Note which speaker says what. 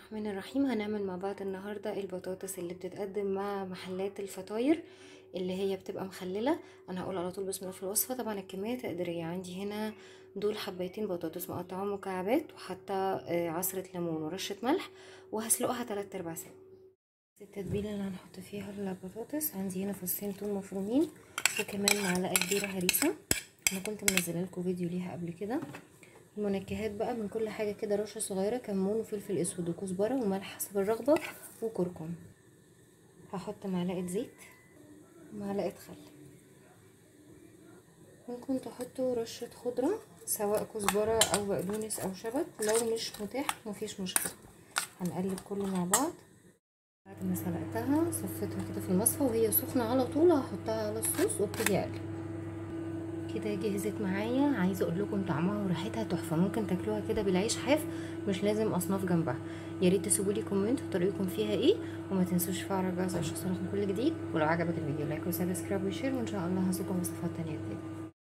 Speaker 1: الرحمن الرحيم. هنعمل مع بعض النهاردة البطاطس اللي بتتقدم مع محلات الفطاير اللي هي بتبقى مخللة. انا هقول على طول بسم الله في الوصفة. طبعا الكمية تقديرية. عندي هنا دول حبيتين بطاطس مقطعهم مكعبات، وحتى عصرة ليمون ورشة ملح، وهسلقها 3/4 ساعة. التتبيلة اللي هنحط فيها البطاطس، عندي هنا فصين توم مفرومين، وكمان معلقة كبيرة هريسة. انا كنت منزله لكم فيديو ليها قبل كده. المنكهات بقى من كل حاجه كده رشه صغيره، كمون وفلفل اسود وكزبره وملح حسب الرغبه وكركم. هحط معلقه زيت ومعلقه خل. ممكن تحطوا رشه خضره سواء كزبره او بقدونس او شبت، لو مش متاح مفيش مشكله. هنقلب كله مع بعض. بعد ما سلقتها صفيتها كده في المصفى وهي سخنه على طول هحطها على الصوص وابتدي اقلب. كده جهزت معايا. عايزه اقول لكم طعمها وريحتها تحفه، ممكن تاكلوها كده بالعيش حاف، مش لازم اصناف جنبها. يا ريت تسيبوا لي كومنت وطريقكم فيها ايه، وما تنسوش تفعلوا الجرس عشان يوصلكم كل جديد. ولو عجبك الفيديو لايك وسبسكرايب وشير، وان شاء الله هشوفكم في وصفات تانية جديده.